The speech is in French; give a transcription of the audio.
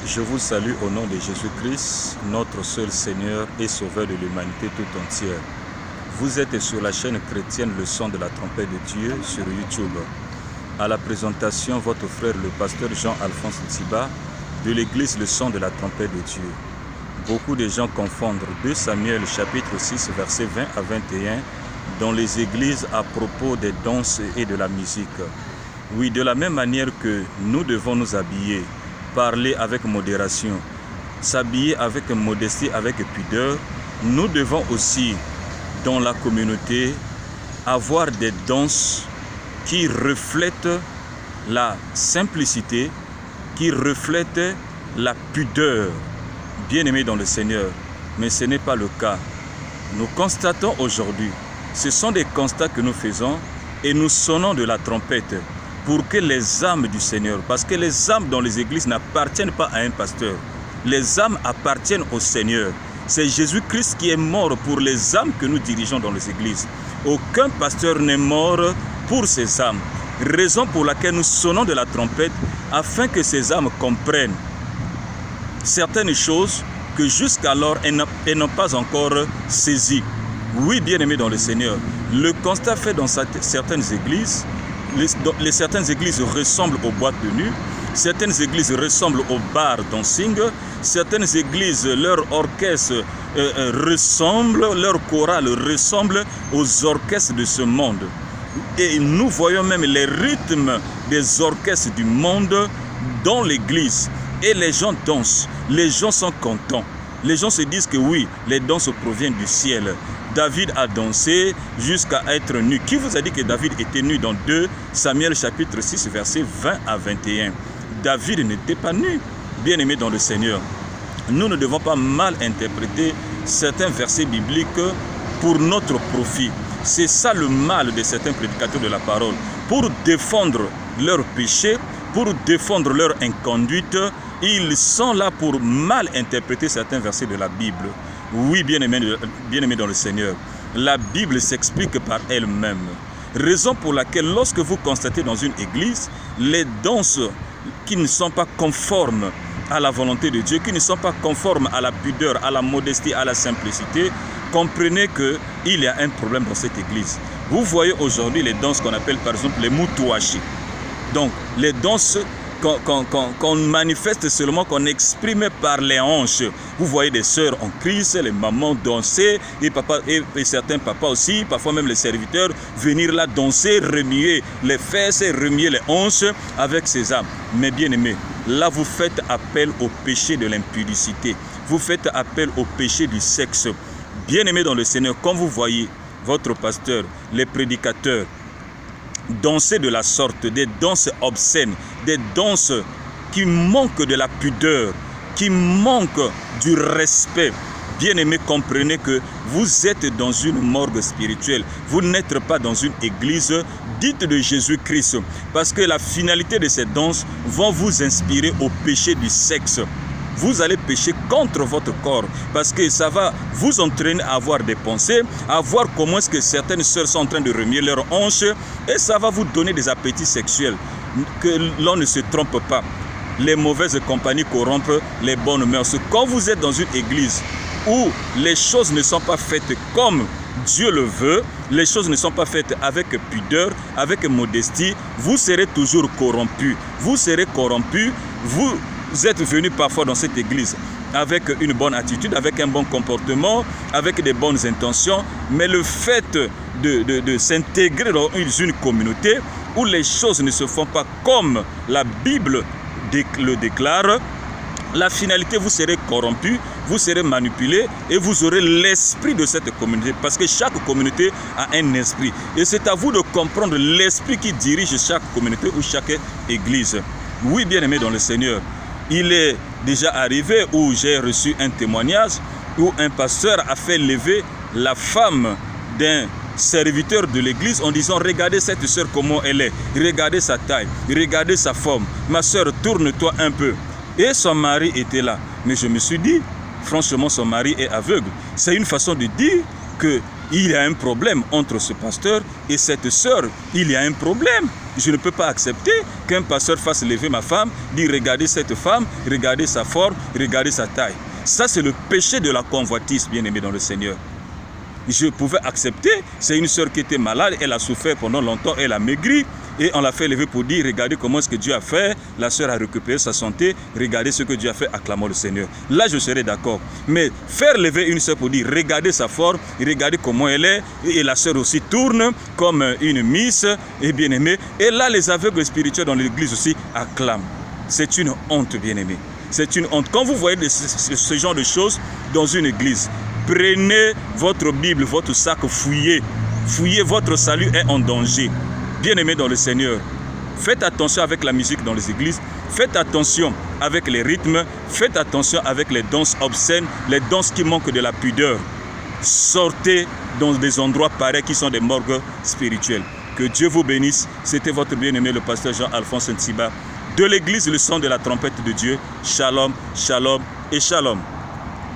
Je vous salue au nom de Jésus-Christ, notre seul Seigneur et Sauveur de l'humanité tout entière. Vous êtes sur la chaîne chrétienne Le Son de la Trompette de Dieu sur YouTube. À la présentation, votre frère le pasteur Jean-Alphonse Tsiba de l'église Le Son de la Trompette de Dieu. Beaucoup de gens confondent 2 Samuel chapitre 6 versets 20 à 21 dans les églises à propos des danses et de la musique. Oui, de la même manière que nous devons nous habiller, parler avec modération, s'habiller avec modestie, avec pudeur, nous devons aussi, dans la communauté, avoir des danses qui reflètent la simplicité, qui reflètent la pudeur. Bien-aimés dans le Seigneur, mais ce n'est pas le cas. Nous constatons aujourd'hui, ce sont des constats que nous faisons et nous sonnons de la trompette pour que les âmes du Seigneur, parce que les âmes dans les églises n'appartiennent pas à un pasteur, les âmes appartiennent au Seigneur. C'est Jésus-Christ qui est mort pour les âmes que nous dirigeons dans les églises. Aucun pasteur n'est mort pour ces âmes. Raison pour laquelle nous sonnons de la trompette afin que ces âmes comprennent certaines choses que jusqu'alors elles n'ont pas encore saisies. Oui, bien-aimés dans le Seigneur, le constat fait dans certaines églises, certaines églises ressemblent aux boîtes de nuit, certaines églises ressemblent aux bars dancing, certaines églises, leur orchestre ressemble, leur chorale ressemble aux orchestres de ce monde. Et nous voyons même les rythmes des orchestres du monde dans l'église. Et les gens dansent, les gens sont contents. Les gens se disent que oui, les danses proviennent du ciel. David a dansé jusqu'à être nu. Qui vous a dit que David était nu dans 2 Samuel chapitre 6 versets 20 à 21? David n'était pas nu, bien-aimé dans le Seigneur. Nous ne devons pas mal interpréter certains versets bibliques pour notre profit. C'est ça le mal de certains prédicateurs de la parole. Pour défendre leurs péchés, pour défendre leur inconduite, ils sont là pour mal interpréter certains versets de la Bible. Oui, bien-aimés dans le Seigneur, la Bible s'explique par elle-même. Raison pour laquelle lorsque vous constatez dans une église les danses qui ne sont pas conformes à la volonté de Dieu, qui ne sont pas conformes à la pudeur, à la modestie, à la simplicité, comprenez qu'il y a un problème dans cette église. Vous voyez aujourd'hui les danses qu'on appelle par exemple les moutouachis. Donc les danses qu'on manifeste seulement, qu'on exprime par les hanches. Vous voyez des sœurs en Christ, les mamans danser, et certains papas aussi, parfois même les serviteurs, venir là danser, remuer les fesses, remuer les hanches avec ces âmes. Mais bien aimés, là vous faites appel au péché de l'impudicité. Vous faites appel au péché du sexe. Bien aimés dans le Seigneur, comme vous voyez, votre pasteur, les prédicateurs, danser de la sorte, des danses obscènes, des danses qui manquent de la pudeur, qui manquent du respect. Bien-aimés, comprenez que vous êtes dans une morgue spirituelle. Vous n'êtes pas dans une église dite de Jésus-Christ. Parce que la finalité de ces danses vont vous inspirer au péché du sexe. Vous allez pécher contre votre corps parce que ça va vous entraîner à avoir des pensées, à voir comment est-ce que certaines sœurs sont en train de remuer leurs hanches et ça va vous donner des appétits sexuels. Que l'on ne se trompe pas. Les mauvaises compagnies corrompent les bonnes mœurs. Quand vous êtes dans une église où les choses ne sont pas faites comme Dieu le veut, les choses ne sont pas faites avec pudeur, avec modestie, vous serez toujours corrompu. Vous serez corrompu, vous êtes venu parfois dans cette église avec une bonne attitude, avec un bon comportement, avec des bonnes intentions, mais le fait de s'intégrer dans une communauté où les choses ne se font pas comme la Bible le déclare, la finalité, vous serez corrompu, vous serez manipulé et vous aurez l'esprit de cette communauté. Parce que chaque communauté a un esprit. Et c'est à vous de comprendre l'esprit qui dirige chaque communauté ou chaque église. Oui, bien-aimés dans le Seigneur, il est déjà arrivé où j'ai reçu un témoignage où un pasteur a fait lever la femme d'un serviteur de l'église en disant: regardez cette sœur comment elle est, regardez sa taille, regardez sa forme, ma sœur tourne-toi un peu. Et son mari était là. Mais je me suis dit, franchement son mari est aveugle. C'est une façon de dire qu'il y a un problème entre ce pasteur et cette sœur. Il y a un problème. Je ne peux pas accepter qu'un pasteur fasse lever ma femme, dire regardez cette femme, regardez sa forme, regardez sa taille. Ça, c'est le péché de la convoitise, bien-aimé dans le Seigneur. Je pouvais accepter, c'est une sœur qui était malade, elle a souffert pendant longtemps, elle a maigri, et on l'a fait lever pour dire, regardez comment est-ce que Dieu a fait, la sœur a récupéré sa santé, regardez ce que Dieu a fait, acclamons le Seigneur. Là, je serais d'accord. Mais faire lever une sœur pour dire, regardez sa forme, regardez comment elle est, et la sœur aussi tourne comme une miss, et bien-aimée, et là, les aveugles spirituels dans l'église aussi acclament. C'est une honte, bien-aimé. C'est une honte. Quand vous voyez ce genre de choses dans une église, prenez votre Bible, votre sac, fouillez. Fouillez, votre salut est en danger. Bien-aimés dans le Seigneur, faites attention avec la musique dans les églises. Faites attention avec les rythmes. Faites attention avec les danses obscènes, les danses qui manquent de la pudeur. Sortez dans des endroits pareils qui sont des morgues spirituelles. Que Dieu vous bénisse. C'était votre bien-aimé, le pasteur Jean-Alphonse Ntsiba, de l'église Le Son de la Trompette de Dieu. Shalom, shalom et shalom.